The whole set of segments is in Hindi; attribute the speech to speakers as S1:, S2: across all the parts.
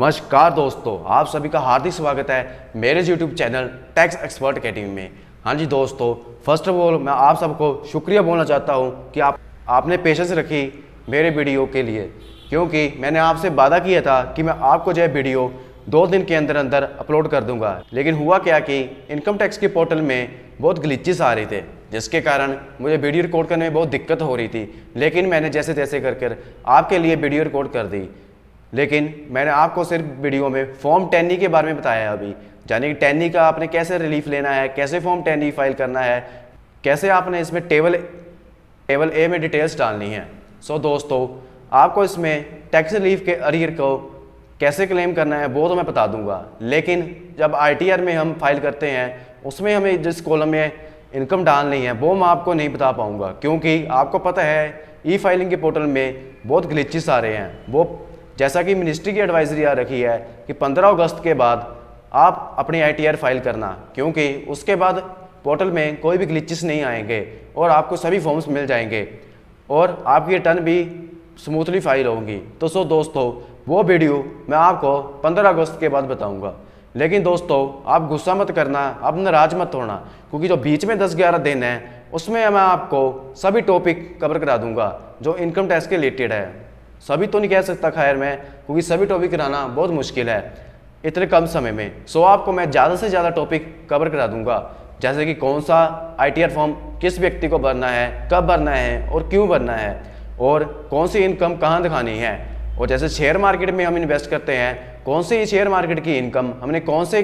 S1: नमस्कार दोस्तों, आप सभी का हार्दिक स्वागत है मेरे YouTube channel tax expert academy में। हाँ जी दोस्तों, फर्स्ट ऑफ ऑल मैं आप सबको शुक्रिया बोलना चाहता हूँ कि आपने पेशेंस रखी मेरे वीडियो के लिए, क्योंकि मैंने आपसे वादा किया था कि मैं आपको जो है वीडियो 2 दिन के अंदर अंदर अपलोड कर दूंगा। लेकिन हुआ क्या कि इनकम टैक्स के पोर्टल में बहुत ग्लिचेस आ रहे थे, जिसके कारण मुझे वीडियो रिकॉर्ड करने में बहुत दिक्कत हो रही थी। लेकिन मैंने जैसे तैसे कर आपके लिए वीडियो रिकॉर्ड कर दी। लेकिन मैंने आपको सिर्फ वीडियो में फॉर्म 10E के बारे में बताया है अभी, यानी कि 10E का आपने कैसे रिलीफ लेना है, कैसे फॉर्म 10E फाइल करना है, कैसे आपने इसमें टेबल ए में डिटेल्स डालनी है। सो दोस्तों, आपको इसमें टैक्स रिलीफ के अरियर को कैसे क्लेम करना है वो तो मैं बता दूंगा। लेकिन जब ITR में हम फाइल करते हैं, उसमें हमें जिस कॉलम में इनकम डालनी है वो मैं आपको नहीं बता पाऊंगा, क्योंकि आपको पता है ई फाइलिंग के पोर्टल में बहुत ग्लिचेस आ रहे हैं। वो जैसा कि मिनिस्ट्री की एडवाइजरी आ रखी है कि 15 अगस्त के बाद आप अपनी ITR फाइल करना, क्योंकि उसके बाद पोर्टल में कोई भी ग्लिचेस नहीं आएंगे और आपको सभी फॉर्म्स मिल जाएंगे और आपकी रिटर्न भी स्मूथली फाइल होंगी। तो सो दोस्तों, वो वीडियो मैं आपको 15 अगस्त के बाद बताऊंगा। लेकिन दोस्तों, आप गुस्सा मत करना, आप नाराज मत होना, क्योंकि जो बीच में 10-11 दिन है उसमें मैं आपको सभी टॉपिक कवर करा दूंगा जो इनकम टैक्स के रिलेटेड है। सभी तो नहीं कह सकता खैर मैं, क्योंकि सभी टॉपिक कराना बहुत मुश्किल है इतने कम समय में। सो आपको मैं ज़्यादा से ज़्यादा टॉपिक कवर करा दूंगा, जैसे कि कौन सा ITR फॉर्म किस व्यक्ति को भरना है, कब भरना है और क्यों भरना है, और कौन सी इनकम कहाँ दिखानी है, और जैसे शेयर मार्केट में हम इन्वेस्ट करते हैं, कौन सी शेयर मार्केट की इनकम हमने कौन से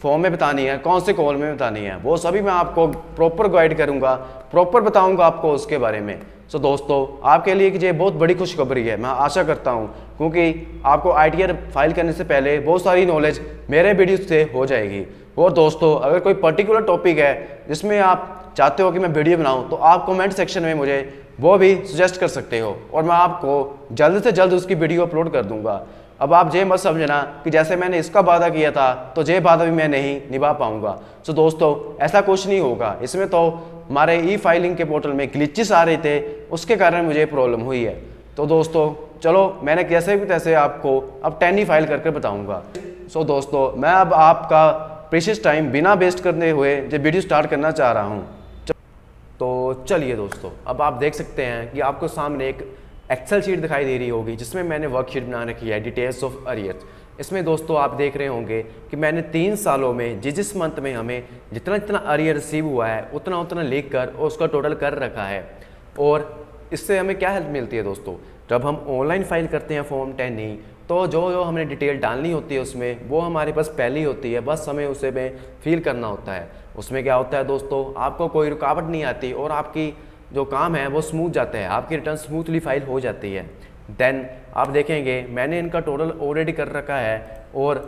S1: फॉर्म में बतानी है, कौन से कॉल में बतानी है, वो सभी मैं आपको प्रॉपर गाइड करूंगा, प्रॉपर बताऊंगा आपको उसके बारे में। सो दोस्तों, आपके लिए कि ये बहुत बड़ी खुशखबरी है, मैं आशा करता हूं, क्योंकि आपको ITR फाइल करने से पहले बहुत सारी नॉलेज मेरे वीडियो से हो जाएगी। और दोस्तों, अगर कोई पर्टिकुलर टॉपिक है जिसमें आप चाहते हो कि मैं वीडियो बनाऊं, तो आप कमेंट सेक्शन में मुझे वो भी सजेस्ट कर सकते हो और मैं आपको जल्द से जल्द उसकी वीडियो अपलोड कर दूंगा। अब आप ये मत समझना कि जैसे मैंने इसका वादा किया था तो ये वादा भी मैं नहीं निभा पाऊंगा। सो दोस्तों, ऐसा कुछ नहीं होगा। इसमें तो हमारे ई फाइलिंग के पोर्टल में ग्लिचेस आ रहे थे, उसके कारण मुझे प्रॉब्लम हुई है। तो दोस्तों चलो, मैंने कैसे भी तैसे आपको अब 10E फाइल करके बताऊंगा। सो दोस्तों, मैं अब आपका प्रीशियस टाइम बिना वेस्ट करते हुए ये वीडियो स्टार्ट करना चाह रहा हूँ। तो चलिए दोस्तों, अब आप देख सकते हैं कि आपको सामने एक एक्सेल शीट दिखाई दे रही होगी, जिसमें मैंने वर्कशीट बना रखी है डिटेल्स ऑफ अरियर्स। इसमें दोस्तों आप देख रहे होंगे कि मैंने 3 सालों में जिस मंथ में हमें जितना जितना अरियर रिसीव हुआ है उतना उतना लिख कर और उसका टोटल कर रखा है। और इससे हमें क्या हेल्प मिलती है दोस्तों, जब हम ऑनलाइन फाइल करते हैं फॉर्म 10E, तो जो हमें डिटेल डालनी होती है उसमें वो हमारे पास पहले ही होती है, बस हमें उसे में फिल करना होता है। उसमें क्या होता है दोस्तों, आपको कोई रुकावट नहीं आती और आपकी जो काम है वो स्मूथ जाता है, आपकी रिटर्न स्मूथली फाइल हो जाती है। देन आप देखेंगे मैंने इनका टोटल ऑलरेडी कर रखा है और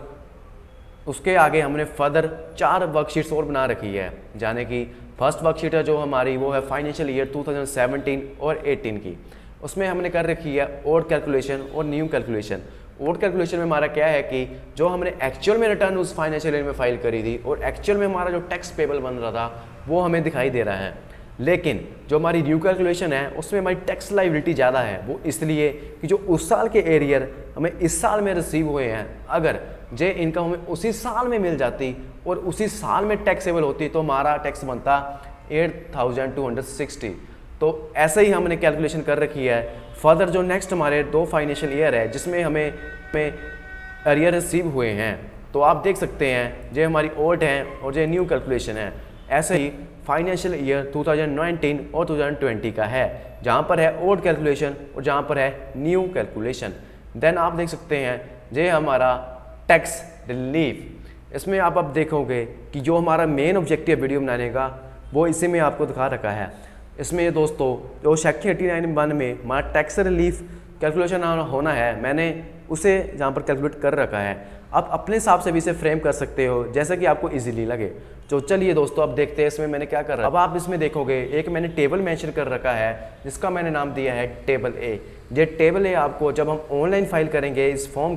S1: उसके आगे हमने फर्दर 4 वर्कशीट्स और बना रखी है। जाने की फर्स्ट वर्कशीट है जो हमारी, वो है फाइनेंशियल ईयर 2017 और 18 की। उसमें हमने कर रखी है ओड कैलकुलेशन और न्यू कैलकुलेशन। ओड कैलकुलेशन में हमारा क्या है कि जो हमने एक्चुअल में रिटर्न उस फाइनेंशियल ईयर में फाइल करी थी और एक्चुअल में हमारा जो टैक्स पेबल बन रहा था वो हमें दिखाई दे रहा है। लेकिन जो हमारी न्यू कैलकुलेशन है उसमें हमारी टैक्स लायबिलिटी ज़्यादा है। वो इसलिए कि जो उस साल के एरियर हमें इस साल में रिसीव हुए हैं, अगर जे इनकम हमें उसी साल में मिल जाती और उसी साल में टैक्सेबल होती तो हमारा टैक्स बनता 8260। तो ऐसे ही हमने कैलकुलेशन कर रखी है। फर्दर जो नेक्स्ट हमारे 2 फाइनेंशियल ईयर है जिसमें हमें अरियर रिसीव हुए हैं, तो आप देख सकते हैं जो हमारी ओल्ड हैं और जो न्यू कैलकुलेशन है। ऐसे ही फाइनेंशियल ईयर 2019 और 2020 का है, जहाँ पर है ओल्ड कैलकुलेशन और जहाँ पर है न्यू कैलकुलेशन। देन आप देख सकते हैं ये हमारा टैक्स रिलीफ। इसमें आप अब देखोगे कि जो हमारा मेन ऑब्जेक्टिव वीडियो बनाने का वो इसी में आपको दिखा रखा है। इसमें ये दोस्तों जो सेक्शन 89(1) में हमारा टैक्स रिलीफ कैलकुलेशन होना है, मैंने उसे जहाँ पर कैलकुलेट कर रखा है। आप अपने हिसाब से भी इसे फ्रेम कर सकते हो जैसा कि आपको इजीली लगे। तो चलिए दोस्तों, अब देखते हैं इसमें मैंने क्या कर रहा है। अब आप इसमें देखोगे एक मैंने टेबल मेंशन कर रखा है जिसका मैंने नाम दिया है टेबल ए। ये टेबल ए आपको जब हम ऑनलाइन फाइल करेंगे इस फॉर्म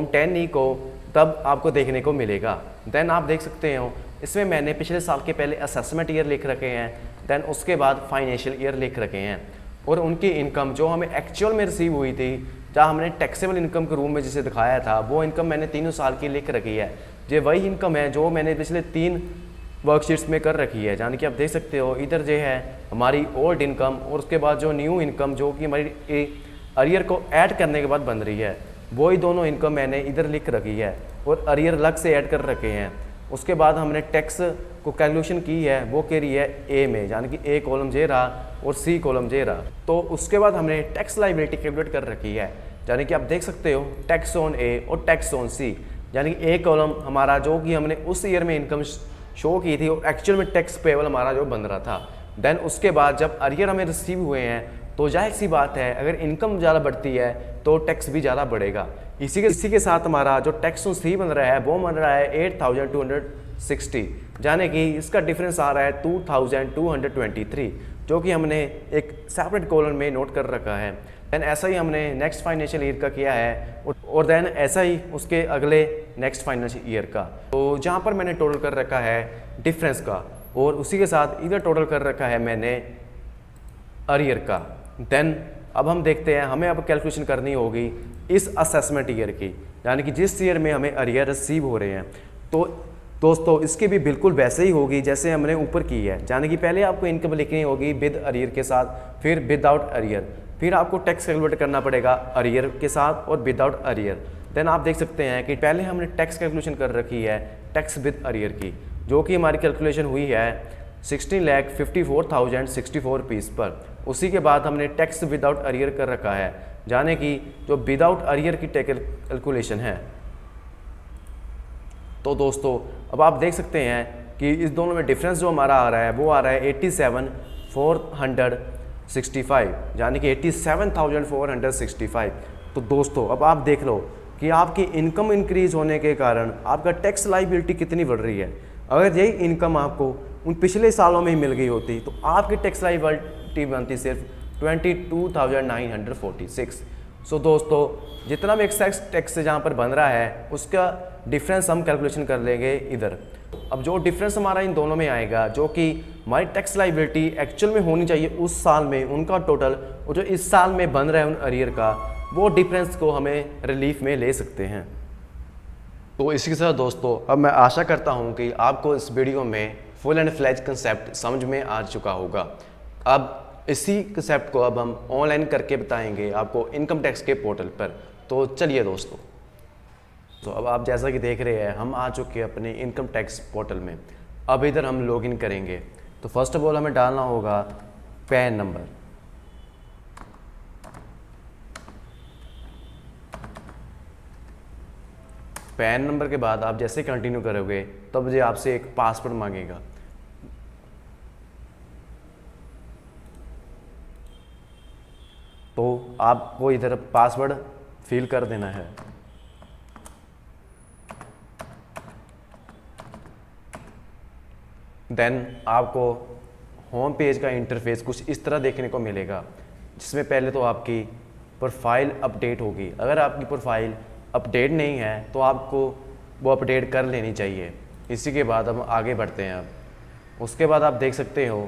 S1: 10E को, तब आपको देखने को मिलेगा। देन आप देख सकते हो इसमें मैंने पिछले साल के पहले असेसमेंट ईयर लिख रखे हैं, देन उसके बाद फाइनेंशियल ईयर लिख रखे हैं और उनकी इनकम जो हमें एक्चुअल में रिसीव हुई थी जहाँ हमने टैक्सेबल इनकम के रूम में जिसे दिखाया था वो इनकम मैंने 3 साल की लिख रखी है। ये वही इनकम है जो मैंने पिछले 3 वर्कशीट्स में कर रखी है। यानी कि आप देख सकते हो इधर जो है हमारी ओल्ड इनकम और उसके बाद जो न्यू इनकम जो कि हमारी अरियर को ऐड करने के बाद बन रही है, वही दोनों इनकम मैंने इधर लिख रखी है और अरियर अलग से ऐड कर रखे हैं। उसके बाद हमने टैक्स को कैलकुलेशन की है, वो कह रही है ए में, यानी कि ए कॉलम जे रहा और सी कॉलम जे रहा। तो उसके बाद हमने टैक्स लाइबिलिटी कैलकुलेट कर रखी है, यानी कि आप देख सकते हो टैक्स ऑन ए और टैक्स ऑन सी, यानी कि ए कॉलम हमारा जो कि हमने उस ईयर में इनकम शो की थी और एक्चुअल में टैक्स पेबल हमारा जो बन रहा था। देन उसके बाद जब अरियर हमें रिसीव हुए हैं तो जाहिर सी बात है अगर इनकम ज़्यादा बढ़ती है तो टैक्स भी ज़्यादा बढ़ेगा। इसी के साथ हमारा जो टैक्स ऑन सी बन रहा है वो बन रहा है 8260, यानी कि इसका डिफरेंस आ रहा है 2223, जो कि हमने एक सेपरेट कॉलम में नोट कर रखा है। देन ऐसा ही हमने नेक्स्ट फाइनेंशियल ईयर का किया है और देन ऐसा ही उसके अगले नेक्स्ट फाइनेंशियल ईयर का। तो जहाँ पर मैंने टोटल कर रखा है डिफरेंस का और उसी के साथ इधर टोटल कर रखा है मैंने अरियर का। देन अब हम देखते हैं हमें अब कैलकुलेशन करनी होगी इस असेसमेंट ईयर की, यानी कि जिस ईयर में हमें अरियर रिसीव हो रहे हैं। तो दोस्तों इसकी भी बिल्कुल वैसे ही होगी जैसे हमने ऊपर की है, यानी कि पहले आपको इनकम लिखनी होगी विद अरियर के साथ, फिर विदाउट अरियर, फिर आपको टैक्स कैलकुलेट करना पड़ेगा अरियर के साथ और विदाउट अरियर। देन आप देख सकते हैं कि पहले हमने टैक्स कैलकुलेशन कर रखी है टैक्स विद अरियर की, जो कि हमारी कैलकुलेशन हुई है 16,54,064 रुपीज़ पर। उसी के बाद हमने टैक्स विदाउट अरियर कर रखा है, यानी कि जो विदाउट अरियर की टैक्स कैलकुलेशन है। तो दोस्तों अब आप देख सकते हैं कि इस दोनों में डिफरेंस जो हमारा आ रहा है वो आ रहा है 87,465, यानी कि 87,465। तो दोस्तों अब आप देख लो कि आपकी इनकम इंक्रीज होने के कारण आपका टैक्स लाइबिलिटी कितनी बढ़ रही है। अगर यही इनकम आपको उन पिछले सालों में ही मिल गई होती तो आपकी टैक्स लाइबिलिटी बनती सिर्फ 22,946। सो दोस्तों जितना भी एक्साइज टैक्स जहाँ पर बन रहा है उसका डिफरेंस हम कैलकुलेशन कर लेंगे इधर। अब जो डिफरेंस हमारा इन दोनों में आएगा, जो कि हमारी टैक्स लाइबिलिटी एक्चुअल में होनी चाहिए उस साल में, उनका टोटल और जो इस साल में बन रहा है उन अरियर का, वो डिफरेंस को हमें रिलीफ में ले सकते हैं। तो इसी के साथ दोस्तों अब मैं आशा करता हूँ कि आपको इस वीडियो में फुल एंड फ्लैज कंसेप्ट समझ में आ चुका होगा। अब इसी कंसेप्ट को अब हम ऑनलाइन करके बताएंगे आपको इनकम टैक्स के पोर्टल पर। तो चलिए दोस्तों, तो अब आप जैसा कि देख रहे हैं हम आ चुके हैं अपने इनकम टैक्स पोर्टल में। अब इधर हम लॉगिन करेंगे। तो फर्स्ट ऑफ ऑल हमें डालना होगा पैन नंबर। पैन नंबर के बाद आप जैसे कंटिन्यू करोगे तब मुझे आपसे एक पासवर्ड मांगेगा। तो आपको इधर पासवर्ड फिल कर देना है। देन आपको होम पेज का इंटरफेस कुछ इस तरह देखने को मिलेगा, जिसमें पहले तो आपकी प्रोफाइल अपडेट होगी। अगर आपकी प्रोफाइल अपडेट नहीं है तो आपको वो अपडेट कर लेनी चाहिए। इसी के बाद हम आगे बढ़ते हैं। अब उसके बाद आप देख सकते हो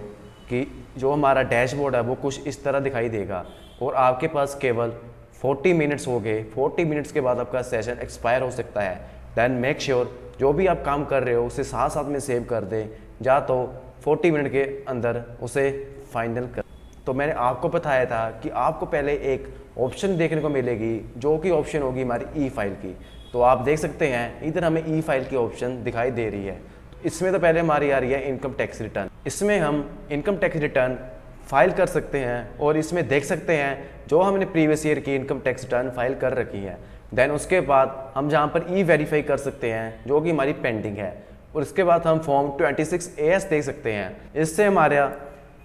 S1: कि जो हमारा डैशबोर्ड है वो कुछ इस तरह दिखाई देगा और आपके पास केवल 40 मिनट्स हो गए। 40 मिनट्स के बाद आपका सेशन एक्सपायर हो सकता है। देन मेक श्योर जो भी आप काम कर रहे हो उसे साथ साथ में सेव कर दें, या तो 40 मिनट के अंदर उसे फाइनल कर। तो मैंने आपको बताया था कि आपको पहले एक ऑप्शन देखने को मिलेगी, जो कि ऑप्शन होगी हमारी ई फाइल की। तो आप देख सकते हैं इधर हमें ई फाइल की ऑप्शन दिखाई दे रही है। इसमें तो पहले हमारी आ रही है इनकम टैक्स रिटर्न। इसमें हम इनकम टैक्स रिटर्न फाइल कर सकते हैं और इसमें देख सकते हैं जो हमने प्रीवियस ईयर की इनकम टैक्स रिटर्न फाइल कर रखी है। देन उसके बाद हम जहाँ पर ई वेरीफाई कर सकते हैं, जो कि हमारी पेंडिंग है। और उसके बाद हम फॉर्म 26AS देख सकते हैं। इससे हमारा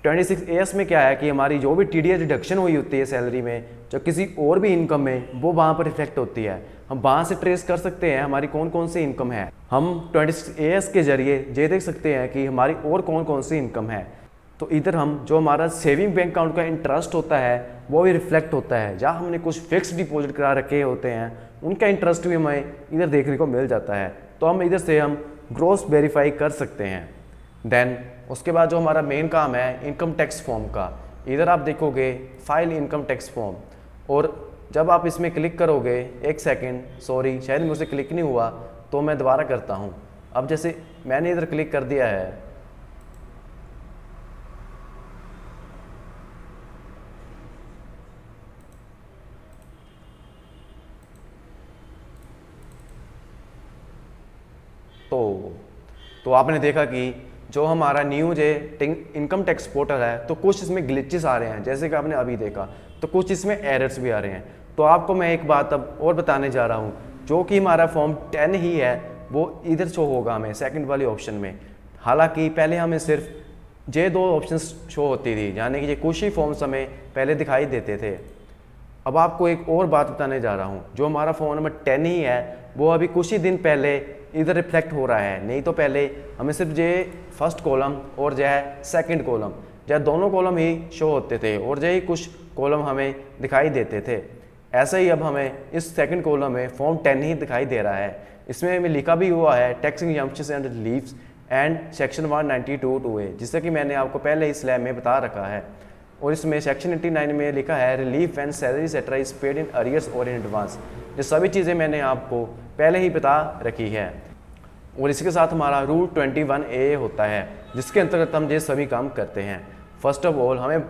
S1: 26AS में क्या है कि हमारी जो भी TDS डिडक्शन हुई होती है सैलरी में, जो किसी और भी इनकम में, वो वहाँ पर रिफ्लेक्ट होती है। हम वहाँ से ट्रेस कर सकते हैं हमारी कौन कौन सी इनकम है। हम 26AS के जरिए ये देख सकते हैं कि हमारी और कौन कौन सी इनकम है। तो इधर हम जो हमारा सेविंग बैंक अकाउंट का इंटरेस्ट होता है वो भी रिफ्लेक्ट होता है। जहाँ हमने कुछ फिक्स डिपॉजिट करा रखे होते हैं उनका इंटरेस्ट भी हमें इधर देखने को मिल जाता है। तो हम इधर से हम ग्रॉस वेरीफाई कर सकते हैं। देन उसके बाद जो हमारा मेन काम है इनकम टैक्स फॉर्म का, इधर आप देखोगे फाइल इनकम टैक्स फॉर्म, और जब आप इसमें क्लिक करोगे, एक सेकेंड, सॉरी शायद मुझसे क्लिक नहीं हुआ, तो मैं दोबारा करता हूँ। अब जैसे मैंने इधर क्लिक कर दिया है, तो आपने देखा कि जो हमारा न्यू जे इनकम टैक्स पोर्टल है, तो कुछ इसमें ग्लिचेस आ रहे हैं, जैसे कि आपने अभी देखा, तो कुछ इसमें एरर्स भी आ रहे हैं। तो आपको मैं एक बात अब और बताने जा रहा हूँ, जो कि हमारा फॉर्म 10 ही है वो इधर शो होगा हमें सेकंड वाले ऑप्शन में। हालांकि पहले हमें सिर्फ ये 2 ऑप्शंस शो होती थी, यानी कि ये कुछ ही फॉर्म्स हमें पहले दिखाई देते थे। अब आपको एक और बात बताने जा रहा हूँ, जो हमारा फॉर्म नंबर 10 ही है वो अभी कुछ ही दिन पहले इधर रिफ्लेक्ट हो रहा है। नहीं तो पहले हमें सिर्फ ये फर्स्ट कॉलम और जो है सेकंड कॉलम, जो दोनों कॉलम ही शो होते थे और जो ही कुछ कॉलम हमें दिखाई देते थे। ऐसे ही अब हमें इस सेकंड कॉलम में फॉर्म 10 ही दिखाई दे रहा है। इसमें हमें लिखा भी हुआ है tax exemptions and reliefs and section 192(2)(a), जिससे कि मैंने आपको पहले ही स्लैब में बता रखा है। और इसमें सेक्शन 89 में लिखा है relief and salary etcetera is paid in arrears और इन एडवांस। ये सभी चीज़ें मैंने आपको पहले ही बता रखी है। और इसके साथ हमारा रूल 21A होता है, जिसके अंतर्गत हम ये सभी काम करते हैं। फर्स्ट ऑफ ऑल हमें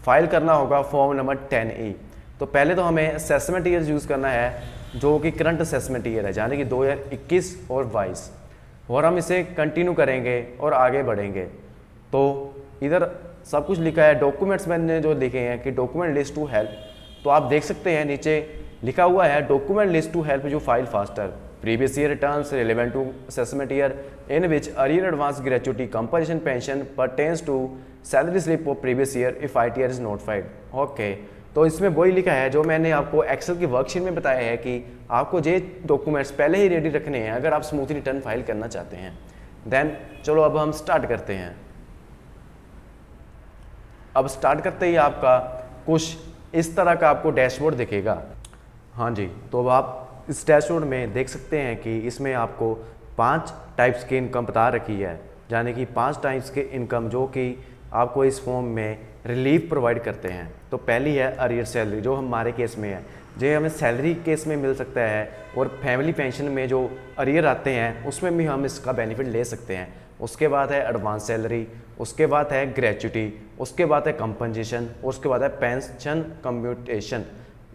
S1: फाइल करना होगा फॉर्म नंबर 10E। तो पहले तो हमें असेसमेंट ईयर यूज़ करना है, जो कि करंट असेसमेंट ईयर है, यानी कि 2021 और 22, और हम इसे कंटिन्यू करेंगे और आगे बढ़ेंगे। तो इधर सब कुछ लिखा है, डॉक्यूमेंट्स मैंने जो लिखे हैं कि डॉक्यूमेंट लिस्ट टू हेल्प, तो आप देख सकते हैं नीचे लिखा हुआ है document list to help you file faster, previous year returns relevant to assessment year in which arrear advance gratuity compensation pension pertains to salary slip of previous year if ITR is notified. Okay, तो इसमें वही लिखा है जो मैंने आपको एक्सेल की वर्कशीट में बताया है कि आपको ये डॉक्यूमेंट्स पहले ही रेडी रखने हैं अगर आप स्मूथली रिटर्न फाइल करना चाहते हैं। देन चलो अब हम स्टार्ट करते हैं। अब स्टार्ट करते ही आपका कुछ इस तरह का आपको डैशबोर्ड दिखेगा। हाँ जी, तो अब आप इस डैशबोर्ड में देख सकते हैं कि इसमें आपको 5 टाइप्स की इनकम बता रखी है, यानी कि 5 टाइप्स के इनकम जो कि आपको इस फॉर्म में रिलीफ प्रोवाइड करते हैं। तो पहली है अरियर सैलरी, जो हमारे केस में है, जो हमें सैलरी केस में मिल सकता है, और फैमिली पेंशन में जो अरियर आते हैं उसमें भी हम इसका बेनिफिट ले सकते हैं। उसके बाद है एडवांस सैलरी, उसके बाद है ग्रेचुटी, उसके बाद है कंपनसेशन, उसके बाद है पेंशन कम्यूटेशन।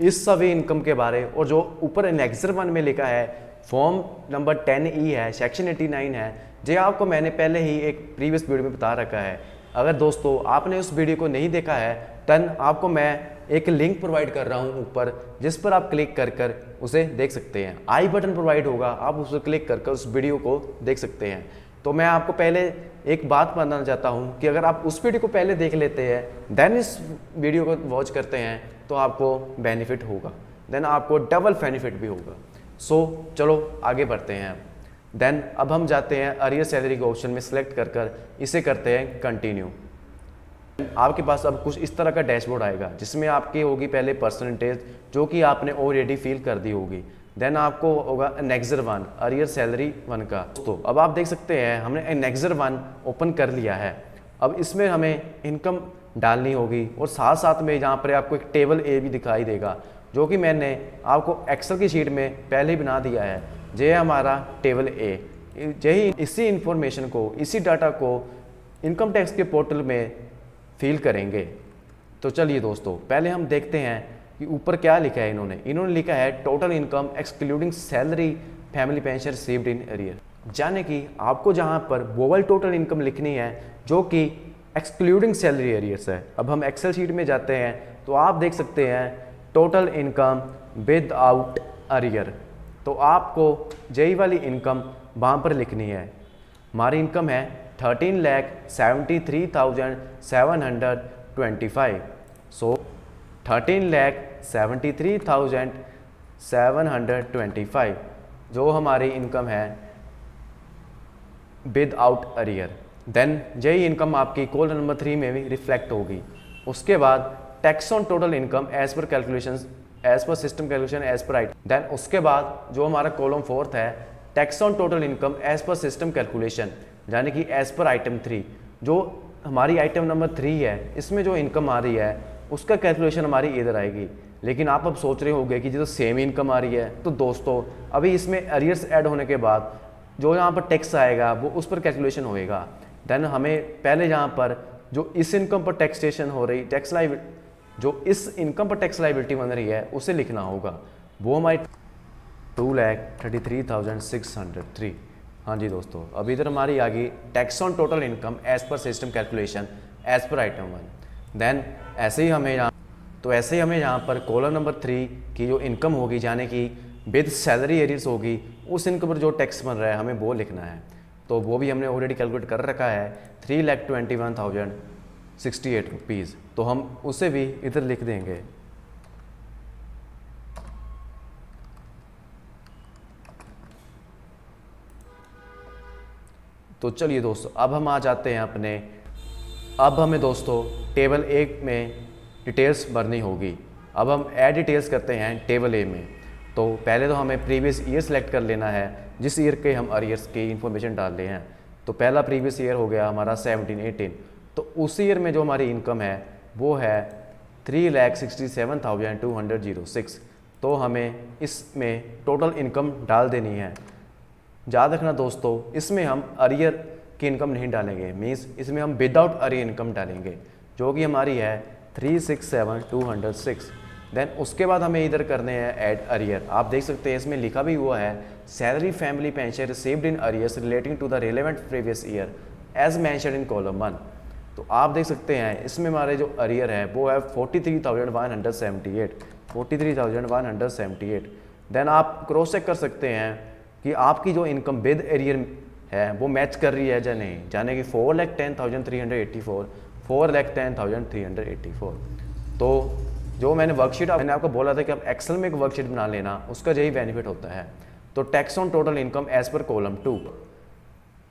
S1: इस सभी इनकम के बारे, और जो ऊपर एनेक्सर 1 में लिखा है फॉर्म नंबर 10E है, सेक्शन 89 है, जो आपको मैंने पहले ही एक प्रीवियस वीडियो में बता रखा है। अगर दोस्तों आपने उस वीडियो को नहीं देखा है, तन आपको मैं एक लिंक प्रोवाइड कर रहा हूं ऊपर, जिस पर आप क्लिक कर कर उसे देख सकते हैं। आई बटन प्रोवाइड होगा, आप उस पर क्लिक कर कर उस वीडियो को देख सकते हैं। तो मैं आपको पहले एक बात बताना चाहता हूं कि अगर आप उस वीडियो को पहले देख लेते हैं देन इस वीडियो को वॉच करते हैं, तो आपको बेनिफिट होगा, देन आपको डबल बेनिफिट भी होगा। सो चलो आगे बढ़ते हैं। देन अब हम जाते हैं अरियर सैलरी के ऑप्शन में सिलेक्ट कर कर इसे करते हैं कंटिन्यू। आपके पास अब कुछ इस तरह का डैशबोर्ड आएगा, जिसमें आपकी होगी पहले परसेंटेज, जो कि आपने ऑलरेडी फिल कर दी होगी। देन आपको होगा एनेक्सर 1 अरियर सैलरी 1 का। तो अब आप देख सकते हैं हमने एनेक्सर 1 ओपन कर लिया है। अब इसमें हमें इनकम डालनी होगी, और साथ साथ में यहाँ पर आपको एक टेबल ए भी दिखाई देगा, जो कि मैंने आपको एक्सेल की शीट में पहले ही बना दिया है। ये हमारा टेबल ए, यही इसी इंफॉर्मेशन को, इसी डाटा को इनकम टैक्स के पोर्टल में फिल करेंगे। तो चलिए दोस्तों पहले हम देखते हैं कि ऊपर क्या लिखा है। इन्होंने लिखा है total income excluding salary family pension received इन अरियर, यानी कि आपको जहां पर वोवल टोटल इनकम लिखनी है जो कि एक्सक्लूडिंग सैलरी अरियर्स है। अब हम एक्सेल शीट में जाते हैं, तो आप देख सकते हैं total income with out arrear, तो आपको यही वाली इनकम वहाँ पर लिखनी है। हमारी इनकम है 13,73,725। सो 13,73,725 जो हमारी इनकम है विद आउट अरियर। देन यही इनकम आपकी कॉलम नंबर 3 में भी रिफ्लेक्ट होगी। उसके बाद tax on total income as per calculations as per system calculation as per item. Then उसके बाद जो हमारा कॉलम 4 है tax on total income as per system calculation, यानी कि एज पर आइटम 3, जो हमारी आइटम नंबर 3 है, इसमें जो इनकम आ रही है उसका कैलकुलेशन हमारी इधर आएगी। लेकिन आप अब सोच रहे होंगे कि जो सेम इनकम आ रही है, तो दोस्तों अभी इसमें अरियर्स ऐड होने के बाद जो यहाँ पर टैक्स आएगा वो उस पर कैलकुलेशन होएगा। देन हमें पहले यहाँ पर जो इस इनकम पर टैक्सेशन हो रही टैक्स लाइबिलिटी, जो इस इनकम पर टैक्स लाइबिलिटी बन रही है उसे लिखना होगा। वो हमारी 2,33,603। हाँ जी दोस्तों, अब इधर हमारी आ गई tax on total income as per system calculation as per item 1। Then ऐसे ही हमें यहाँ पर कॉलम नंबर 3 की जो इनकम होगी, यानी कि विद सैलरी एरियर्स होगी, उस इनकम पर जो टैक्स बन रहा है हमें वो लिखना है। तो वो भी हमने ऑलरेडी कैलकुलेट कर रखा है, 3,21,068 रुपीज़। तो हम उसे भी इधर लिख देंगे। तो चलिए दोस्तों, अब हम आ जाते हैं अब हमें दोस्तों टेबल 1 में डिटेल्स भरनी होगी। अब हम ऐड डिटेल्स करते हैं टेबल ए में। तो पहले तो हमें प्रीवियस ईयर सेलेक्ट कर लेना है, जिस ईयर के हम अरियर्स की इन्फॉर्मेशन डाल रहे हैं। तो पहला प्रीवियस ईयर हो गया हमारा 17-18। तो उस ईयर में जो हमारी इनकम है वो है 3,67,206। तो हमें इसमें टोटल इनकम डाल देनी है। याद रखना दोस्तों, इसमें हम अरियर की इनकम नहीं डालेंगे, मीन्स इसमें हम विदाउट अरियर इनकम डालेंगे, जो कि हमारी है 367,206। देन उसके बाद हमें इधर करने हैं ऐड अरियर। आप देख सकते हैं इसमें लिखा भी हुआ है salary family pension received in arrears relating to the relevant previous year as mentioned in column 1। तो आप देख सकते हैं इसमें हमारे जो अरियर है वो है 43,178। देन आप क्रॉस चेक कर सकते हैं कि आपकी जो इनकम विद एरियर है वो मैच कर रही है या नहीं, यानी कि 4,10,384, 4,10,384। तो जो मैंने आपको बोला था कि आप एक्सेल में एक वर्कशीट बना लेना, उसका यही बेनिफिट होता है। तो tax on total income as per column 2।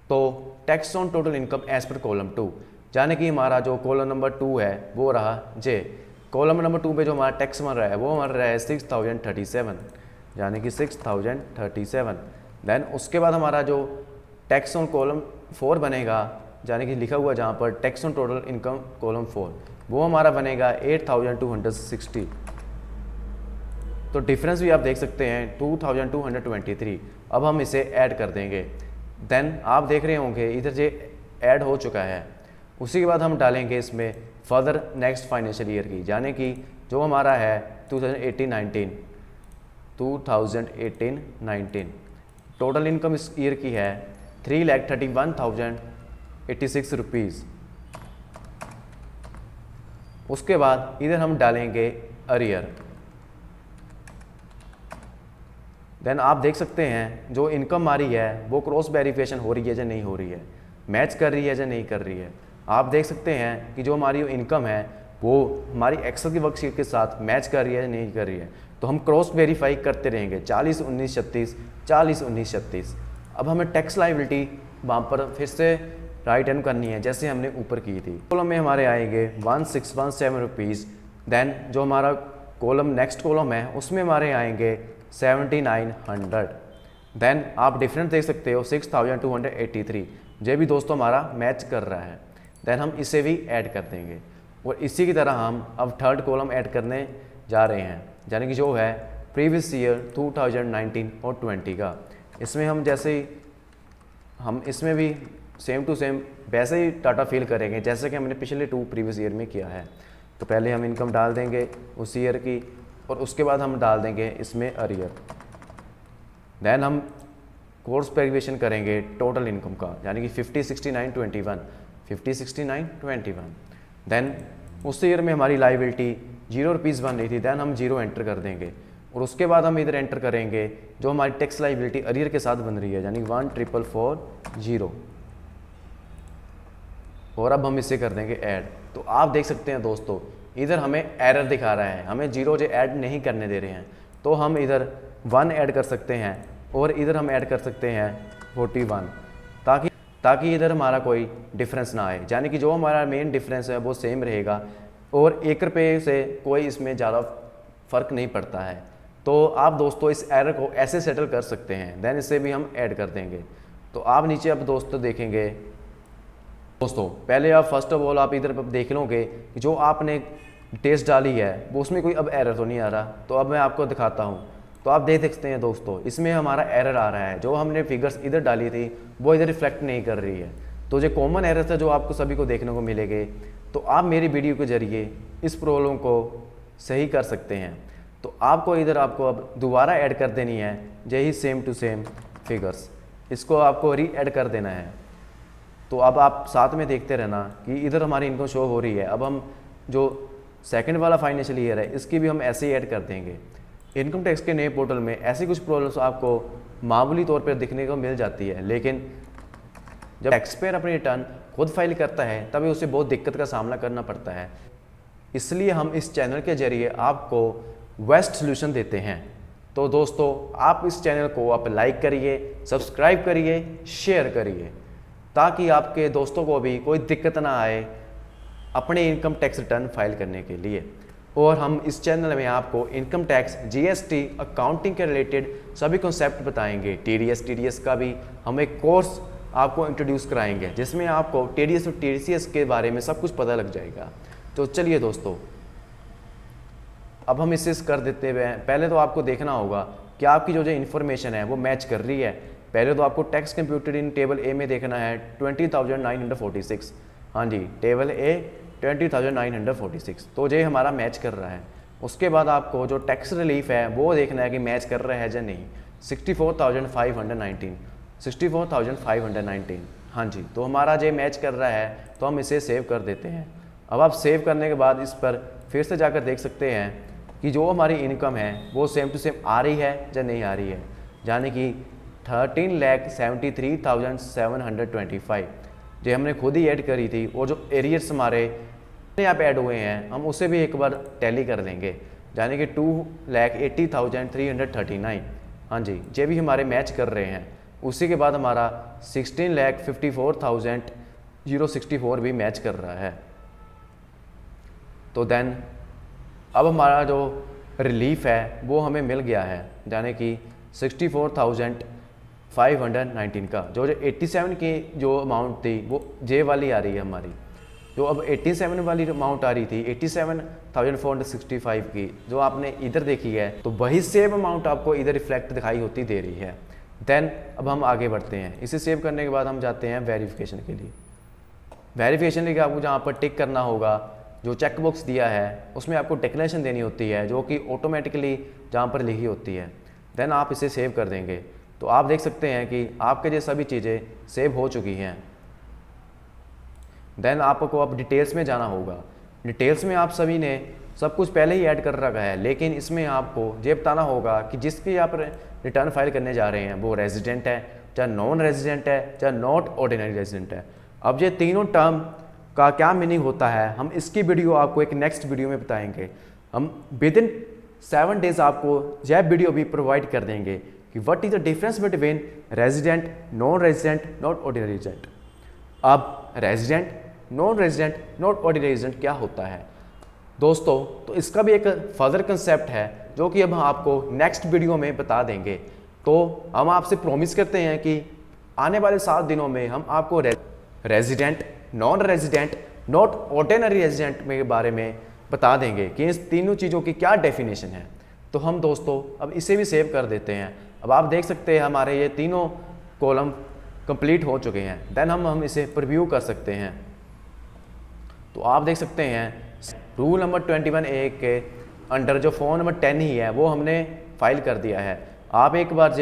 S1: तो tax on total income as per column 2, यानी कि हमारा जो कॉलम नंबर 2 है वो रहा जे। कॉलम नंबर 2 पे जो हमारा टैक्स बन रहा है वो हमारा रहा है 6,037, यानी कि 6,037। देन उसके बाद हमारा जो टैक्स ऑन कॉलम 4 बनेगा, यानी कि लिखा हुआ जहाँ पर tax on total income column 4, वो हमारा बनेगा 8,260। तो डिफरेंस भी आप देख सकते हैं 2,223। अब हम इसे ऐड कर देंगे। देन आप देख रहे होंगे इधर ये ऐड हो चुका है। उसी के बाद हम डालेंगे इसमें फर्दर नेक्स्ट फाइनेंशियल ईयर की, यानी कि जो हमारा है 2018-19 टोटल इनकम इस ईयर की है 3,31,086 रुपीज़। उसके बाद इधर हम डालेंगे अरियर। देन आप देख सकते हैं जो इनकम आ रही है वो क्रॉस वेरिफिकेशन हो रही है या नहीं हो रही है, मैच कर रही है या नहीं कर रही है। आप देख सकते हैं कि जो हमारी इनकम है वो हमारी एक्सेल की वर्कशीट के साथ मैच कर रही है या नहीं कर रही है। तो हम क्रॉस वेरीफाई करते रहेंगे 40-19-36, 40-19-36। अब हमें टैक्स लाइबिलिटी वहाँ पर फिर से राइट हैंड करनी है जैसे हमने ऊपर की थी। कॉलम में हमारे आएंगे 1617 रुपीज़। देन जो हमारा कॉलम नेक्स्ट कॉलम है उसमें हमारे आएंगे 7,900। देन आप डिफरेंस देख सकते हो 6,283। ये भी दोस्तों हमारा मैच कर रहा है। देन हम इसे भी ऐड कर देंगे और इसी की तरह हम अब थर्ड कॉलम ऐड करने जा रहे हैं, यानी कि जो है प्रीवियस ईयर 2019 और 20 का। इसमें हम जैसे ही हम इसमें भी सेम टू सेम वैसे ही डाटा फिल करेंगे जैसे कि हमने पिछले 2 प्रीवियस ईयर में किया है। तो पहले हम इनकम डाल देंगे उस ईयर की और उसके बाद हम डाल देंगे इसमें अरियर। देन हम कोर्स वेरिएशन करेंगे टोटल इनकम का, यानी कि 50-69-21, 50-69-21। देन उस ईयर में हमारी लाइबिलिटी 0 रुपीज़ बन रही थी। देन हम 0 एंटर कर देंगे और उसके बाद हम इधर एंटर करेंगे जो हमारी टैक्स लाइबिलिटी अरियर के साथ बन रही है, यानी 1,440। और अब हम इसे कर देंगे ऐड। तो आप देख सकते हैं दोस्तों इधर हमें एरर दिखा रहा है, हमें 0 जो ऐड नहीं करने दे रहे हैं। तो हम इधर 1 ऐड कर सकते हैं और इधर हम ऐड कर सकते हैं 41, ताकि इधर हमारा कोई डिफरेंस ना आए, यानी कि जो हमारा मेन डिफरेंस है वो सेम रहेगा और 1 रुपये से कोई इसमें ज़्यादा फ़र्क नहीं पड़ता है। तो आप दोस्तों इस एरर को ऐसे सेटल कर सकते हैं। देन इसे भी हम ऐड कर देंगे। तो आप नीचे अब दोस्तों देखेंगे, दोस्तों पहले आप फर्स्ट ऑफ ऑल आप इधर देख लोगे कि जो आपने टेस्ट डाली है वो उसमें कोई अब एरर तो नहीं आ रहा। तो अब मैं आपको दिखाता हूँ। तो आप देख सकते हैं दोस्तों, इसमें हमारा एरर आ रहा है, जो हमने फिगर्स इधर डाली थी वो इधर रिफ्लेक्ट नहीं कर रही है। तो जो कॉमन एरर था जो आपको सभी को देखने को मिलेंगे, तो आप मेरी वीडियो के जरिए इस प्रॉब्लम को सही कर सकते हैं। तो आपको इधर आपको अब दोबारा ऐड कर देनी है यही सेम टू सेम फिगर्स, इसको आपको री ऐड कर देना है। तो अब आप साथ में देखते रहना कि इधर हमारी इनकम शो हो रही है। अब हम जो सेकंड वाला फाइनेंशियल ईयर है इसकी भी हम ऐसे ही ऐड कर देंगे। इनकम टैक्स के नए पोर्टल में ऐसी कुछ प्रॉब्लम्स आपको मामूली तौर पर दिखने को मिल जाती है, लेकिन जब टैक्स पेयर अपनी रिटर्न खुद फाइल करता है तभी उसे बहुत दिक्कत का सामना करना पड़ता है। इसलिए हम इस चैनल के जरिए आपको बेस्ट सॉल्यूशन देते हैं। तो दोस्तों, आप इस चैनल को आप लाइक करिए, सब्सक्राइब करिए, शेयर करिए, ताकि आपके दोस्तों को भी कोई दिक्कत ना आए अपने इनकम टैक्स रिटर्न फाइल करने के लिए। और हम इस चैनल में आपको इनकम टैक्स, जीएसटी, अकाउंटिंग के रिलेटेड सभी कॉन्सेप्ट बताएंगे। टीडीएस का भी हम एक कोर्स आपको इंट्रोड्यूस कराएंगे जिसमें आपको टीडीएस और टीसीएस के बारे में सब कुछ पता लग जाएगा। तो चलिए दोस्तों, अब हम इसे कर देते हुए पहले तो आपको देखना होगा कि आपकी जो इन्फॉर्मेशन है वो मैच कर रही है। पहले तो आपको टैक्स कंप्यूटेड इन टेबल ए में देखना है 20,946। हाँ जी, टेबल ए 20,946, तो ये हमारा मैच कर रहा है। उसके बाद आपको जो टैक्स रिलीफ है वो देखना है कि मैच कर रहा है या नहीं। 64,519। हाँ जी, तो हमारा ये मैच कर रहा है, तो हम इसे सेव कर देते हैं। अब आप सेव करने के बाद इस पर फिर से जाकर देख सकते हैं कि जो हमारी इनकम है वो सेम टू सेम आ रही है या नहीं आ रही है, यानी कि 13,73,725 जो हमने खुद ही ऐड करी थी। और जो एरियर्स हमारे यहाँ पे ऐड हुए हैं हम उसे भी एक बार टैली कर देंगे, यानी कि 2,80,339। हाँ जी, ये भी हमारे मैच कर रहे हैं। उसी के बाद हमारा 16,54,064 भी मैच कर रहा है। तो देन अब हमारा जो रिलीफ है वो हमें मिल गया है, यानी कि 64,519 का। जो 87 की जो अमाउंट थी वो जे वाली आ रही है हमारी। जो अब 87 वाली अमाउंट आ रही थी 87,465 की, जो आपने इधर देखी है, तो वही सेम अमाउंट आपको इधर रिफ्लेक्ट दिखाई होती दे रही है। देन अब हम आगे बढ़ते हैं। इसे सेव करने के बाद हम जाते हैं वेरिफिकेशन के लिए। वेरिफिकेशन के लिए आपको जहाँ पर टिक करना होगा, जो चेक बॉक्स दिया है उसमें आपको डिक्लेरेशन देनी होती है, जो कि ऑटोमेटिकली जहाँ पर लिखी होती है। देन आप इसे सेव कर देंगे। तो आप देख सकते हैं कि आपके ये सभी चीज़ें सेव हो चुकी हैं। देन आपको अब डिटेल्स में जाना होगा। डिटेल्स में आप सभी ने सब कुछ पहले ही ऐड कर रखा है, लेकिन इसमें आपको ये बताना होगा कि जिसकी आप रिटर्न फाइल करने जा रहे हैं वो रेजिडेंट है, चाहे नॉन रेजिडेंट है, चाहे नॉट ऑर्डिनरी रेजिडेंट है। अब ये तीनों टर्म का क्या मीनिंग होता है हम इसकी वीडियो आपको एक नेक्स्ट वीडियो में बताएंगे। हम विद इन 7 डेज आपको यह वीडियो भी प्रोवाइड कर देंगे कि what is the difference between resident, non resident, not ordinary resident. अब resident, non resident, not ordinary resident क्या होता है दोस्तों, तो इसका भी एक फर्दर कंसेप्ट है जो कि अब हम आपको नेक्स्ट वीडियो में बता देंगे। तो हम आपसे प्रॉमिस करते हैं कि आने वाले 7 दिनों में हम आपको resident, non resident, not ordinary resident के बारे में बता देंगे कि इस तीनों चीज़ों की क्या डेफिनेशन है। तो हम दोस्तों अब इसे भी सेव कर देते हैं। अब आप देख सकते हैं हमारे ये तीनों कॉलम कंप्लीट हो चुके हैं। देन हम इसे प्रीव्यू कर सकते हैं। तो आप देख सकते हैं रूल नंबर 21A के अंडर जो फॉर्म नंबर 10 ही है वो हमने फाइल कर दिया है। आप एक बार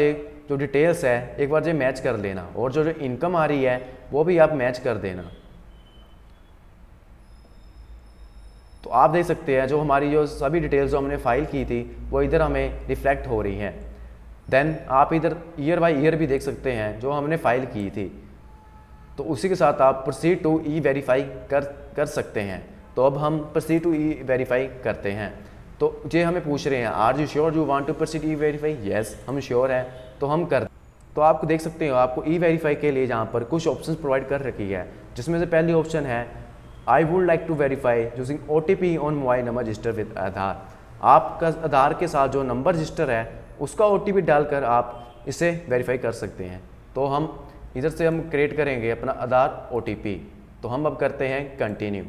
S1: जो डिटेल्स है एक बार मैच कर लेना, और जो इनकम आ रही है वो भी आप मैच कर देना। तो आप देख सकते हैं जो हमारी जो सभी डिटेल्स जो हमने फाइल की थी वो इधर हमें रिफ्लेक्ट हो रही हैं। देन आप इधर ईयर बाय ईयर भी देख सकते हैं जो हमने फाइल की थी। तो उसी के साथ आप प्रोसीड टू ई वेरीफाई कर सकते हैं। तो अब हम प्रोसीड टू ई वेरीफाई करते हैं। तो ये हमें पूछ रहे हैं are you sure you want to proceed e verify. Yes, हम श्योर हैं, तो हम कर। तो आपको देख सकते हो आपको ई वेरीफाई के लिए जहाँ पर कुछ ऑप्शंस प्रोवाइड कर रखी है, जिसमें से पहली ऑप्शन है I would like to verify using OTP on mobile number register with Aadhaar. आपका आधार के साथ जो नंबर रजिस्टर है उसका OTP डालकर आप इसे वेरीफाई कर सकते हैं। तो हम इधर से हम क्रिएट करेंगे अपना आधार OTP। तो हम अब करते हैं कंटिन्यू।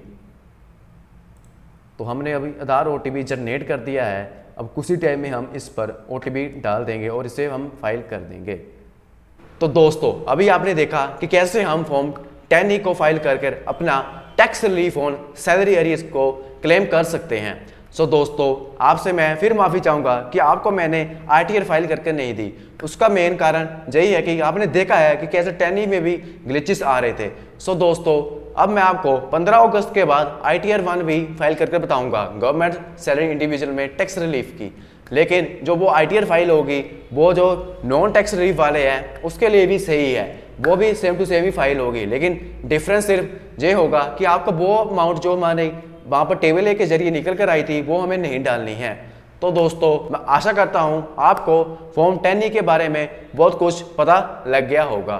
S1: तो हमने अभी आधार OTP जनरेट कर दिया है। अब कुछ ही टाइम में हम इस पर OTP डाल देंगे और इसे हम फाइल कर देंगे। तो दोस्तों अभी आपने देखा कि कैसे हम फॉर्म 10E को फाइल कर अपना tax relief on salary arrears को क्लेम कर सकते हैं। सो दोस्तों आपसे मैं फिर माफ़ी चाहूँगा कि आपको मैंने ITR फाइल करके नहीं दी। उसका मेन कारण यही है कि आपने देखा है कि कैसे 10E में भी ग्लिचेस आ रहे थे। सो दोस्तों अब मैं आपको 15 अगस्त के बाद ITR 1 भी फाइल करके बताऊंगा गवर्नमेंट सैलरी इंडिविजुअल में टैक्स रिलीफ की। लेकिन जो वो ITR फाइल होगी वो जो नॉन टैक्स रिलीफ वाले हैं उसके लिए भी सही है, वो भी सेम टू सेम ही फाइल होगी। लेकिन डिफरेंस सिर्फ ये होगा कि आपका वो अमाउंट जो हमारे वहाँ पर टेबल ए के जरिए निकल कर आई थी वो हमें नहीं डालनी है। तो दोस्तों मैं आशा करता हूँ आपको फॉर्म 10E के बारे में बहुत कुछ पता लग गया होगा।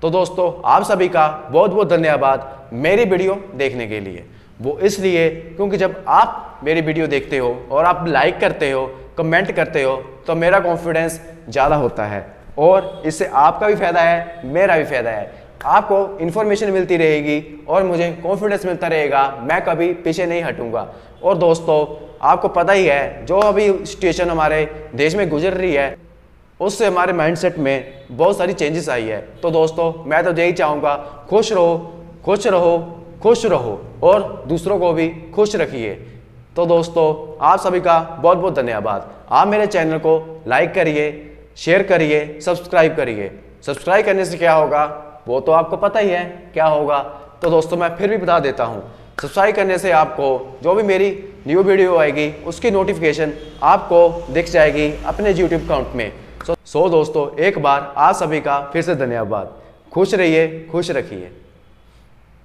S1: तो दोस्तों आप सभी का बहुत बहुत धन्यवाद मेरी वीडियो देखने के लिए। वो इसलिए क्योंकि जब आप मेरी वीडियो देखते हो और आप लाइक करते हो, कमेंट करते हो तो मेरा कॉन्फिडेंस ज़्यादा होता है और इससे आपका भी फ़ायदा है, मेरा भी फ़ायदा है। आपको इन्फॉर्मेशन मिलती रहेगी और मुझे कॉन्फिडेंस मिलता रहेगा, मैं कभी पीछे नहीं हटूंगा। और दोस्तों आपको पता ही है जो अभी सिचुएशन हमारे देश में गुजर रही है उससे हमारे माइंडसेट में बहुत सारी चेंजेस आई है। तो दोस्तों मैं तो यही चाहूँगा खुश रहो, खुश रहो, खुश रहो और दूसरों को भी खुश रखिए। तो दोस्तों आप सभी का बहुत बहुत धन्यवाद। आप मेरे चैनल को लाइक करिए, शेयर करिए, सब्सक्राइब करिए। सब्सक्राइब करने से क्या होगा वो तो आपको पता ही है क्या होगा। तो दोस्तों मैं फिर भी बता देता हूँ, सब्सक्राइब करने से आपको जो भी मेरी न्यू वीडियो आएगी उसकी नोटिफिकेशन आपको दिख जाएगी अपने YouTube अकाउंट में। सो दोस्तों एक बार आप सभी का फिर से धन्यवाद। खुश रहिए, खुश रखिए।